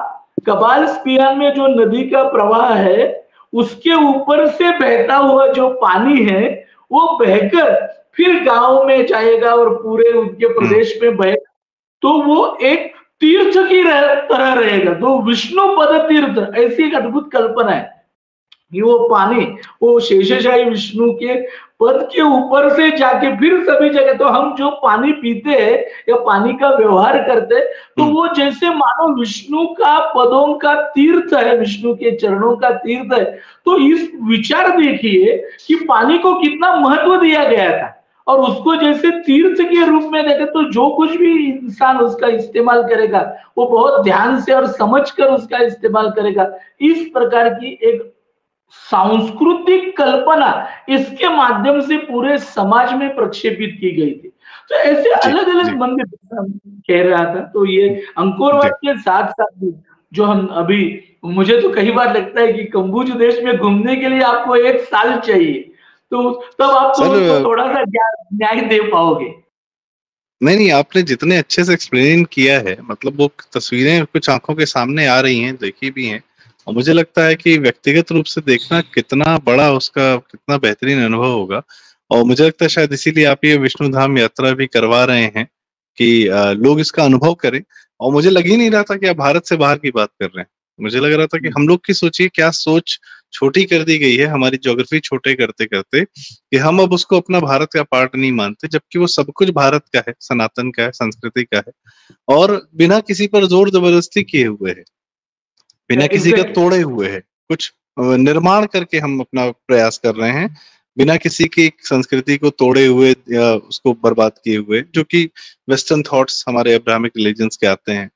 कपाल स्पियान में जो नदी का प्रवाह है उसके ऊपर से बहता हुआ जो पानी है वो बहकर फिर गांव में जाएगा और पूरे उनके प्रदेश में बहेगा, तो वो एक तीर्थ की तरह रहेगा। तो विष्णु पद तीर्थ, ऐसी एक अद्भुत कल्पना है कि वो पानी, वो शेषशायी विष्णु के पद के ऊपर से जाके फिर सभी जगह, तो हम जो पानी पीते हैं या पानी का व्यवहार करते हैं तो वो जैसे मानो विष्णु का पदों का तीर्थ है, विष्णु के चरणों का तीर्थ है। तो इस विचार देखिए कि पानी को कितना महत्व दिया गया था, और उसको जैसे तीर्थ के रूप में देखे तो जो कुछ भी इंसान उसका इस्तेमाल करेगा वो बहुत ध्यान से और समझकर उसका इस्तेमाल करेगा। इस प्रकार की एक सांस्कृतिक कल्पना इसके माध्यम से पूरे समाज में प्रक्षेपित की गई थी। तो ऐसे अलग अलग मंदिर कह रहा था। तो ये अंकोरवाट के साथ साथ जो हम अभी, मुझे तो कई बार लगता है कि कंबोज देश में घूमने के लिए आपको 1 साल चाहिए, तो तब आप तो थोड़ा सा न्याय दे पाओगे। नहीं, आपने जितने अच्छे से एक्सप्लेन किया है, मतलब वो तस्वीरें कुछ आंखों के सामने आ रही हैं, देखी भी हैं, और मुझे लगता है कि व्यक्तिगत रूप से देखना कितना बड़ा, उसका कितना बेहतरीन अनुभव होगा। और मुझे लगता है शायद इसीलिए आप ये विष्णु धाम यात्रा भी करवा रहे हैं कि लोग इसका अनुभव करें। और मुझे लग ही नहीं रहा था कि आप भारत से बाहर की बात कर रहे हैं। मुझे लग रहा था कि हम लोग की सोचिए क्या सोच छोटी कर दी गई है, हमारी ज्योग्राफी छोटे करते करते, कि हम अब उसको अपना भारत का पार्ट नहीं मानते, जबकि वो सब कुछ भारत का है, सनातन का है, संस्कृति का है, और बिना किसी पर जोर जबरदस्ती किए हुए है, बिना किसी का तोड़े हुए है, कुछ निर्माण करके हम अपना प्रयास कर रहे हैं, बिना किसी की संस्कृति को तोड़े हुए या उसको बर्बाद किए हुए, जो कि वेस्टर्न थॉट्स हमारे अब्राहमिक रिलीजन्स के आते हैं।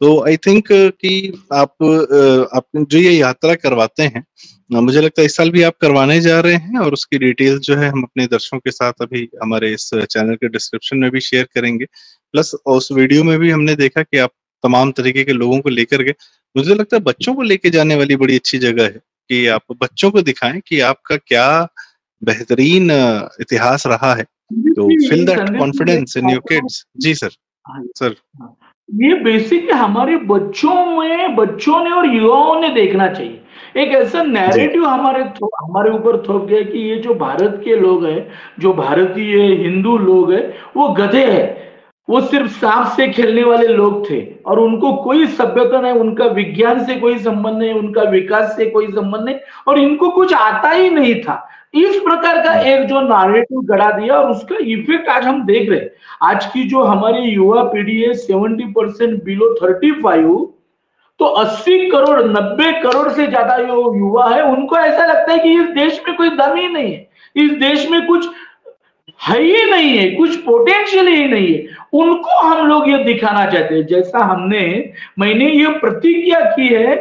तो आई थिंक कि आप जो ये यात्रा करवाते हैं, मुझे लगता है इस साल भी आप करवाने जा रहे हैं, और उसकी डिटेल जो है हम अपने दर्शकों के साथ अभी हमारे इस चैनल के डिस्क्रिप्शन में भी शेयर करेंगे। प्लस उस वीडियो में भी हमने देखा कि आप तमाम तरीके के लोगों को लेकर गए। मुझे लगता है बच्चों को लेके जाने वाली बड़ी अच्छी जगह है कि आप बच्चों को दिखाएं कि आपका क्या बेहतरीन इतिहास रहा है। तो feel that confidence in your kids. जी सर। ये बेसिकली हमारे बच्चों ने और युवाओं ने देखना चाहिए एक ऐसा नैरेटिव हमारे ऊपर थोप गया कि ये जो भारत के लोग हैं, जो भारतीय हिंदू लोग हैं, वो गधे हैं, वो सिर्फ सांप से खेलने वाले लोग थे और उनको कोई सभ्यता नहीं, उनका विज्ञान से कोई संबंध नहीं, उनका विकास से कोई संबंध नहीं, और इनको कुछ आता ही नहीं था। इस प्रकार का एक जो नैरेटिव गढ़ा दिया और उसका इफेक्ट आज हम देख रहे हैं। आज की जो हमारी युवा पीढ़ी है 70% बिलो 35, तो 80 करोड़ 90 करोड़ से ज्यादा जो युवा है, उनको ऐसा लगता है कि इस देश में कोई दम ही नहीं है, इस देश में कुछ है ही नहीं है, कुछ पोटेंशियल ही नहीं है। उनको हम लोग ये दिखाना चाहते हैं, जैसा मैंने ये प्रतिज्ञा की है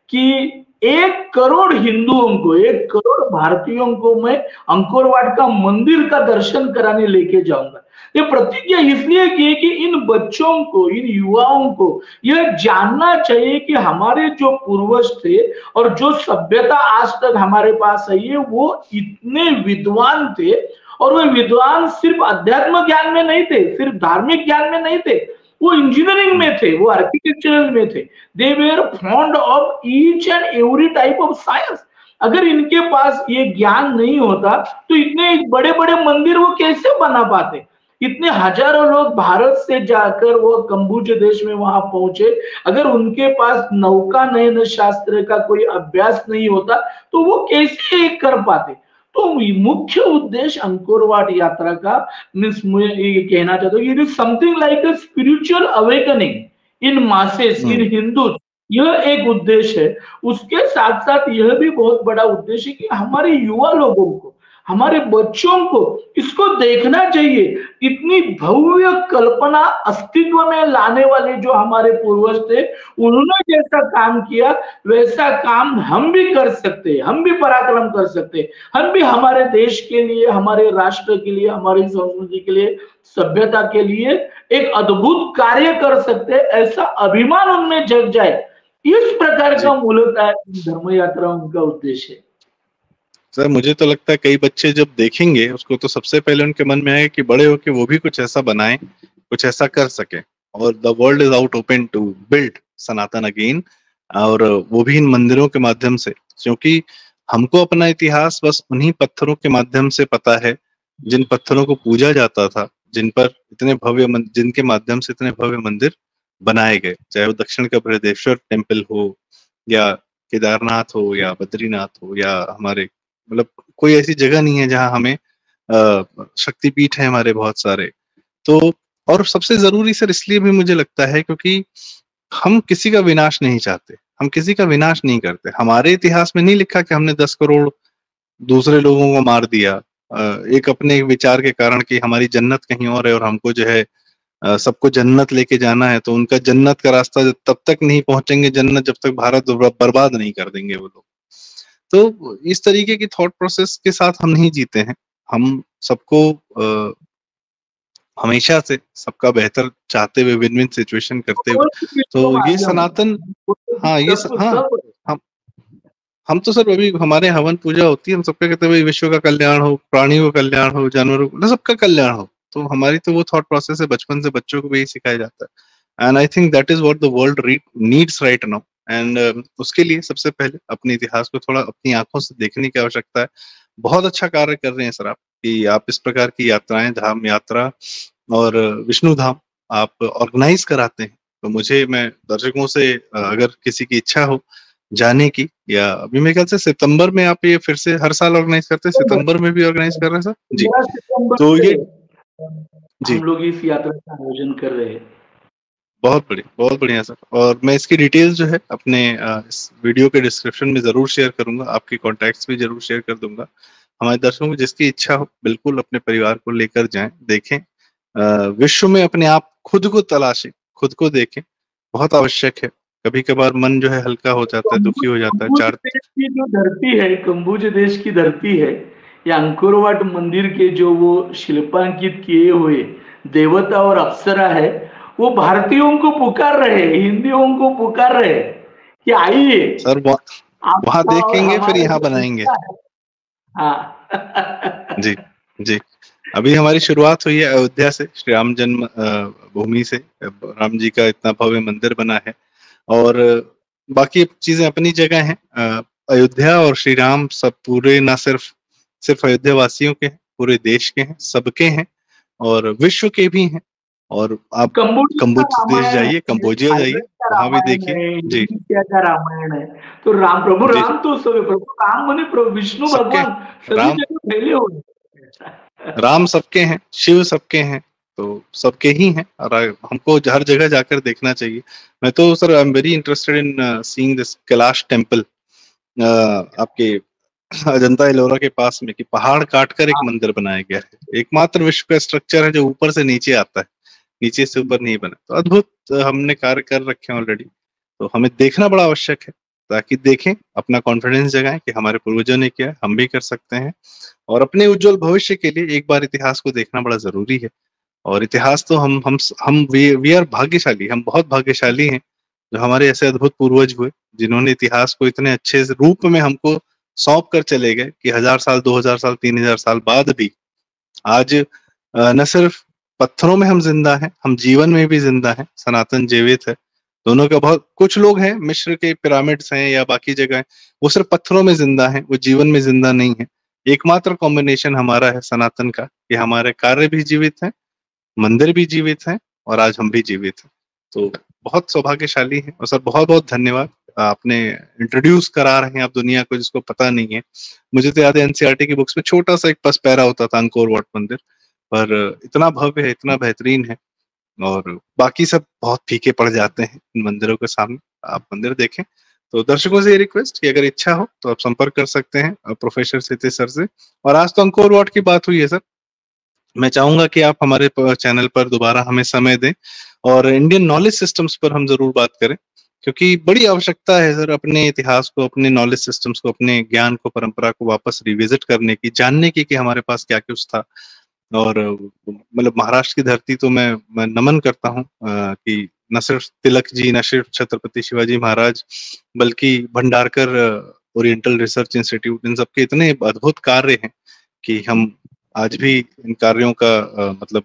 कि 1 करोड़ हिंदुओं को, 1 करोड़ भारतीयों को मैं अंकोरवाट का मंदिर का दर्शन कराने लेके जाऊंगा। ये प्रतिज्ञा इसलिए की है कि इन बच्चों को, इन युवाओं को यह जानना चाहिए कि हमारे जो पूर्वज थे और जो सभ्यता आज तक हमारे पास आई है, वो इतने विद्वान थे, और वे विद्वान सिर्फ अध्यात्म ज्ञान में नहीं थे, सिर्फ धार्मिक ज्ञान में नहीं थे, वो इंजीनियरिंग में थे, वो आर्किटेक्चरल में थे। They were fond of each and every type of science. अगर इनके पास ये ज्ञान नहीं होता तो इतने बड़े बड़े मंदिर वो कैसे बना पाते? इतने हजारों लोग भारत से जाकर वो कंबुज देश में वहां पहुंचे, अगर उनके पास नौका नयन शास्त्र का कोई अभ्यास नहीं होता तो वो कैसे कर पाते? तो मुख्य उद्देश्य अंकोरवाट यात्रा का, मीन्स मैं ये कहना चाहता हूँ, it is something like a spiritual awakening in masses, in Hindu. यह एक उद्देश्य है। उसके साथ साथ यह भी बहुत बड़ा उद्देश्य है कि हमारे युवा लोगों को, हमारे बच्चों को इसको देखना चाहिए। इतनी भव्य कल्पना अस्तित्व में लाने वाले जो हमारे पूर्वज थे, उन्होंने जैसा काम किया वैसा काम हम भी कर सकते हैं, हम भी पराक्रम कर सकते हैं, हम भी हमारे देश के लिए, हमारे राष्ट्र के लिए, हमारी संस्कृति के लिए, सभ्यता के लिए एक अद्भुत कार्य कर सकते हैं, ऐसा अभिमान उनमें जग जाए। इस प्रकार का मूलतः धर्म यात्रा उनका उद्देश्य है। सर मुझे तो लगता है कई बच्चे जब देखेंगे उसको तो सबसे पहले उनके मन में आएगा कि बड़े होके वो भी कुछ ऐसा बनाएं, कुछ ऐसा कर सके, और the world is out open to build Sanatan again, और वो भी इन मंदिरों के माध्यम से, क्योंकि हमको अपना इतिहास बस उन्हीं पत्थरों के माध्यम से पता है जिन पत्थरों को पूजा जाता था, जिन पर इतने भव्य जिनके माध्यम से इतने भव्य मंदिर बनाए गए, चाहे वो दक्षिण का बृहदेश्वर टेम्पल हो या केदारनाथ हो या बद्रीनाथ हो या हमारे, मतलब कोई ऐसी जगह नहीं है जहां हमें शक्तिपीठ है हमारे बहुत सारे। तो और सबसे जरूरी सर इसलिए भी मुझे लगता है क्योंकि हम किसी का विनाश नहीं चाहते, हम किसी का विनाश नहीं करते। हमारे इतिहास में नहीं लिखा कि हमने 10 करोड़ दूसरे लोगों को मार दिया एक अपने विचार के कारण कि हमारी जन्नत कहीं और है और हमको जो है सबको जन्नत लेके जाना है, तो उनका जन्नत का रास्ता तब तक नहीं पहुंचेंगे जन्नत जब तक भारत बर्बाद नहीं कर देंगे वो लोग। तो इस तरीके की थॉट प्रोसेस के साथ हम नहीं जीते हैं। हम सबको हमेशा से सबका बेहतर चाहते हुए, विन विन सिचुएशन करते हुए, तो ये सनातन, हाँ ये हाँ हम तो सर अभी हमारे हवन पूजा होती है, हम सबका कहते हैं भाई विश्व का कल्याण हो, प्राणियों का कल्याण हो, जानवरों का, सबका कल्याण हो। तो हमारी तो वो थॉट प्रोसेस है, बचपन से बच्चों को भी यही सिखाया जाता है। And I think that is what the world needs right now. And उसके लिए सबसे पहले अपने इतिहास को थोड़ा अपनी आंखों से देखने की आवश्यकता है। बहुत अच्छा कार्य कर रहे हैं सर आप, कि आप इस प्रकार की यात्राएं, धाम यात्रा और विष्णु धाम आप ऑर्गेनाइज कराते हैं। तो मैं दर्शकों से अगर किसी की इच्छा हो जाने की, या अभी मेरे ख्याल से सितंबर में आप ये फिर से हर साल ऑर्गेनाइज करते हैं, सितंबर में भी ऑर्गेनाइज कर रहे हैं सर जी? तो ये हम लोग इस यात्रा का आयोजन कर रहे हैं। बहुत बढ़िया सर। और मैं इसकी डिटेल्स जो है अपने इस वीडियो के डिस्क्रिप्शन में जरूर शेयर करूंगा, आपके कॉन्टैक्ट्स भी जरूर शेयर कर दूंगा। हमारे दर्शकों को जिसकी इच्छा हो बिल्कुल अपने परिवार को लेकर जाएं, देखें, विश्व में अपने आप खुद को तलाशें, खुद को देखें, बहुत आवश्यक है। कभी कभार मन जो है हल्का हो जाता है, दुखी हो जाता है। की जो धरती है, कंबुज देश की धरती है, या अंकोरवाट मंदिर के जो वो शिल्पांकित किए हुए देवता और अप्सरा है, वो भारतीयों को पुकार रहे, हिंदियों को पुकार रहे कि आइए सर वहां देखेंगे फिर यहाँ बनाएंगे। हाँ जी जी। अभी हमारी शुरुआत हुई है अयोध्या से, श्री राम जन्म भूमि से। राम जी का इतना भव्य मंदिर बना है और बाकी चीजें अपनी जगह हैं। अयोध्या और श्री राम सब पूरे ना सिर्फ अयोध्या वासियों के हैं, पूरे देश के हैं, सबके हैं और विश्व के भी हैं। और आप कंबोज देश जाइए, कंबोजिया जाइए, वहां भी देखिए जी। इंडोनेशिया का रामायण है। तो प्रभु राम तो सब, प्रभु राम माने प्रभु विष्णु भगवान सभी जगह फैले हुए हैं। राम सबके हैं, शिव सबके हैं, तो सबके ही हैं और हमको हर जगह जाकर देखना चाहिए। मैं तो sir I am very interested in seeing this Kailash temple आपके अजंता एलोरा के पास में, कि पहाड़ काटकर एक मंदिर बनाया गया है। एकमात्र विश्व का स्ट्रक्चर है जो ऊपर से नीचे आता है, नीचे से ऊपर नहीं बना। तो अद्भुत हमने कार्य कर रखे हैं ऑलरेडी, तो हमें देखना बड़ा आवश्यक है, ताकि देखें, अपना कॉन्फिडेंस जगाएं कि हमारे पूर्वजों ने किया, हम भी कर सकते हैं। और अपने उज्जवल भविष्य के लिए एक बार इतिहास को देखना बड़ा जरूरी है। और इतिहास तो हम वी आर भाग्यशाली, हम बहुत भाग्यशाली हैं जो हमारे ऐसे अद्भुत पूर्वज हुए, जिन्होंने इतिहास को इतने अच्छे रूप में हमको सौंप कर चले गए कि 1000 साल, 2000 साल, 3000 साल बाद भी आज न सिर्फ पत्थरों में हम जिंदा हैं, हम जीवन में भी जिंदा हैं, सनातन जीवित है। दोनों का बहुत कुछ लोग हैं, मिस्र के पिरामिड्स हैं या बाकी जगह, वो सिर्फ पत्थरों में जिंदा हैं, वो जीवन में जिंदा नहीं है। एकमात्र कॉम्बिनेशन हमारा है सनातन का, कि हमारे कार्य भी जीवित हैं, मंदिर भी जीवित हैं और आज हम भी जीवित हैं। तो बहुत सौभाग्यशाली है। और सर बहुत बहुत धन्यवाद, आपने इंट्रोड्यूस करा रहे हैं आप दुनिया को जिसको पता नहीं है। मुझे तो याद है एनसीईआरटी की बुक्स में छोटा सा एक बस पैरा होता था अंकोर वाट मंदिर, पर इतना भव्य है, इतना बेहतरीन है, और बाकी सब बहुत फीके पड़ जाते हैं इन मंदिरों के सामने। आप मंदिर देखें। तो दर्शकों से ये रिक्वेस्ट कि अगर इच्छा हो तो आप संपर्क कर सकते हैं प्रोफेसर क्षितिज सर से। और आज तो अंकोर वाट की बात हुई है सर, मैं चाहूंगा कि आप हमारे चैनल पर दोबारा हमें समय दें और इंडियन नॉलेज सिस्टम्स पर हम जरूर बात करें, क्योंकि बड़ी आवश्यकता है सर अपने इतिहास को, अपने नॉलेज सिस्टम्स को, अपने ज्ञान को, परंपरा को वापस रिविजिट करने की, जानने की कि हमारे पास क्या कुछ था। और मतलब महाराष्ट्र की धरती तो मैं नमन करता हूँ कि न सिर्फ तिलक जी, न सिर्फ छत्रपति शिवाजी महाराज, बल्कि भंडारकर ओरिएंटल रिसर्च इंस्टीट्यूट, इन सबके इतने अद्भुत कार्य हैं कि हम आज भी इन कार्यों का मतलब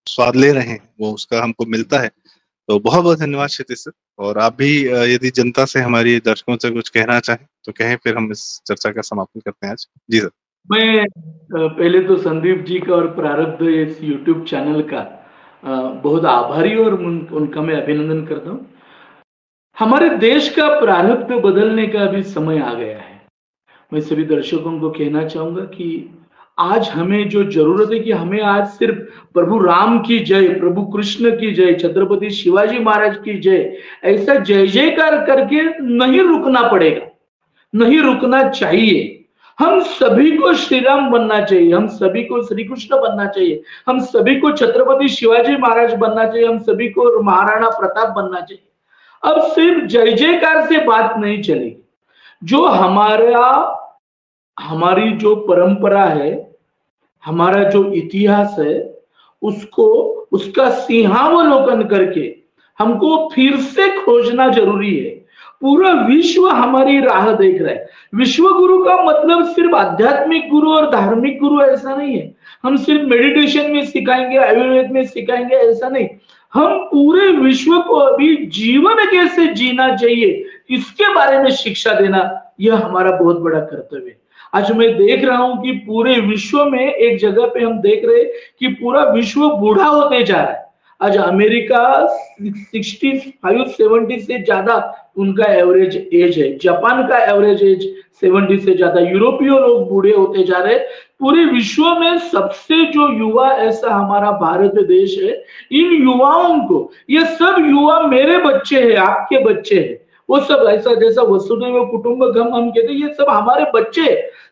स्वाद ले रहे हैं, वो उसका हमको मिलता है। तो बहुत बहुत धन्यवाद क्षितिज सर। और आप भी यदि जनता से, हमारी दर्शकों से कुछ कहना चाहें तो कहें, फिर हम इस चर्चा का समापन करते हैं आज। जी सर। मैं पहले तो संदीप जी का और प्रारब्ध इस यूट्यूब चैनल का बहुत आभारी और उनका मैं अभिनंदन करता हूँ। हमारे देश का प्रारब्ध बदलने का भी समय आ गया है। मैं सभी दर्शकों को कहना चाहूंगा कि आज हमें जो जरूरत है कि हमें आज सिर्फ प्रभु राम की जय, प्रभु कृष्ण की जय, छत्रपति शिवाजी महाराज की जय, ऐसा जय जयकार करके नहीं रुकना पड़ेगा, नहीं रुकना चाहिए। हम सभी को श्री राम बनना चाहिए, हम सभी को श्री कृष्ण बनना चाहिए, हम सभी को छत्रपति शिवाजी महाराज बनना चाहिए, हम सभी को महाराणा प्रताप बनना चाहिए। अब सिर्फ जय जयकार से बात नहीं चलेगी। जो हमारी जो परंपरा है, हमारा जो इतिहास है, उसको उसका सिंहावलोकन करके हमको फिर से खोजना जरूरी है। पूरा विश्व हमारी राह देख रहा है। विश्व गुरु का मतलब सिर्फ आध्यात्मिक गुरु और धार्मिक गुरु ऐसा नहीं है। हम सिर्फ मेडिटेशन में सिखाएंगे, आयुर्वेद में सिखाएंगे, ऐसा नहीं। हम पूरे विश्व को अभी जीवन कैसे जीना चाहिए इसके बारे में शिक्षा देना, यह हमारा बहुत बड़ा कर्तव्य है। आज मैं देख रहा हूं कि पूरे विश्व में एक जगह पे हम देख रहे कि पूरा विश्व बूढ़ा होते जा रहा है। आज अमेरिका 65-70 से ज्यादा उनका एवरेज एज है, जापान का एवरेज एज 70 से ज्यादा, यूरोपीय लोग बूढ़े होते जा रहे। पूरे विश्व में सबसे जो युवा ऐसा हमारा भारत देश है। इन युवाओं को, ये सब युवा मेरे बच्चे हैं, आपके बच्चे हैं, वो सब ऐसा जैसा वसुधैव कुटुंबकम हम कहते हैं, ये सब हमारे बच्चे।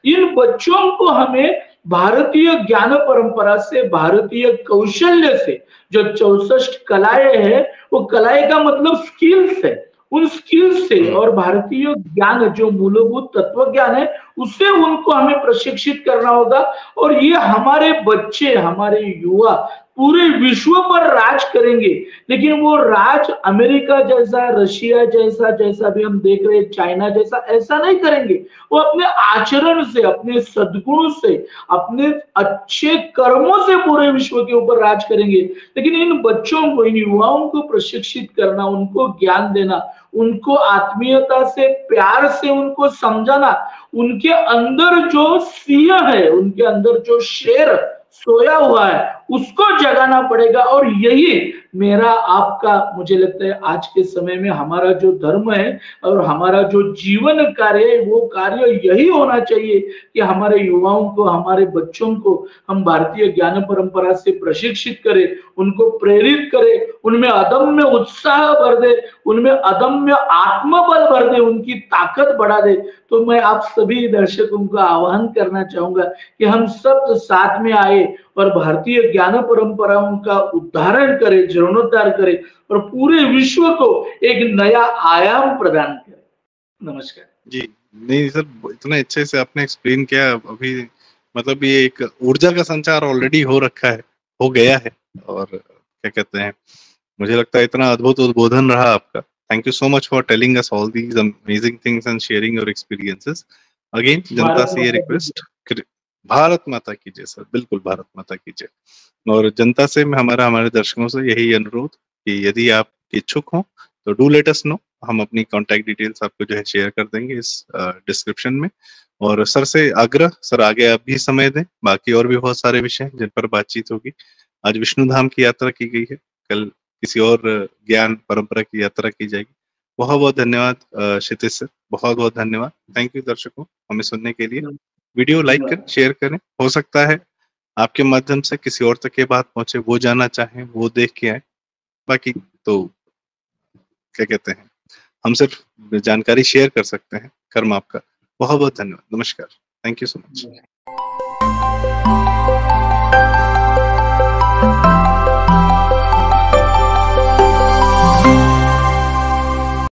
इन बच्चों को हमें भारतीय ज्ञान परंपरा से, भारतीय कौशल्य से, जो 64 कलाएं हैं, वो कलाएं का मतलब स्किल्स है, उन स्किल्स से और भारतीय ज्ञान जो मूलभूत तत्व ज्ञान है उससे उनको हमें प्रशिक्षित करना होगा। और ये हमारे बच्चे, हमारे युवा पूरे विश्व पर राज करेंगे, लेकिन वो राज अमेरिका जैसा, रशिया जैसा, जैसा भी हम देख रहे हैं, चाइना जैसा, ऐसा नहीं करेंगे। वो अपने आचरण से, अपने सद्गुण से, अपने अच्छे कर्मों से पूरे विश्व के ऊपर राज करेंगे। लेकिन इन बच्चों को, इन युवाओं को प्रशिक्षित करना, उनको ज्ञान देना, उनको आत्मीयता से, प्यार से उनको समझाना, उनके अंदर जो सिंह है, उनके अंदर जो शेर सोया हुआ है, उसको जगाना पड़ेगा। और यही मेरा आपका, मुझे लगता है आज के समय में हमारा जो धर्म है और हमारा जो जीवन कार्य है, वो कार्य यही होना चाहिए कि हमारे युवाओं को, हमारे बच्चों को हम भारतीय ज्ञान परंपरा से प्रशिक्षित करें, उनको प्रेरित करें, उनमें अदम्य उत्साह भर दे, उनमें अदम्य आत्मबल भर दे, उनकी ताकत बढ़ा दे। तो मैं आप सभी दर्शकों का आह्वान करना चाहूंगा कि हम सब साथ में आए और भारतीय ज्ञान परंपराओं का उद्धारण करें, जीर्णोद्धार करें और पूरे विश्व को एक नया आयाम प्रदान करें। नमस्कार जी। नहीं सर, इतने अच्छे से आपने एक्सप्लेन किया। अभी मतलब ये एक ऊर्जा का संचार ऑलरेडी हो रखा है, हो गया है। और क्या कहते हैं, मुझे लगता है इतना अद्भुत उद्बोधन रहा आपका। Thank you so much for telling us all these amazing things and sharing your experiences. Again जनता से ये रिक्वेस्ट, भारत माता की जय सर, बिल्कुल भारत माता की जय। और जनता से हमारे दर्शकों से यही अनुरोध कि यदि आप इच्छुक हो तो डू लेट अस नो। हम अपनी कॉन्टैक्ट डिटेल्स आपको जो है शेयर कर देंगे इस डिस्क्रिप्शन में। और सर से आग्रह, सर आगे आप भी समय दें, बाकी और भी बहुत सारे विषय जिन पर बातचीत होगी। आज विष्णु धाम की यात्रा की गई है, कल किसी और ज्ञान परंपरा की यात्रा की जाएगी। बहुत बहुत धन्यवाद क्षितिज सर, बहुत बहुत धन्यवाद। थैंक यू दर्शकों हमें सुनने के लिए। वीडियो लाइक करें, शेयर करें। हो सकता है आपके माध्यम से किसी और तक ये बात पहुंचे, वो जाना चाहें, वो देख के आए। बाकी तो क्या कहते हैं, हम सिर्फ जानकारी शेयर कर सकते हैं। कर्म आपका। बहुत बहुत धन्यवाद। नमस्कार। Thank you so much.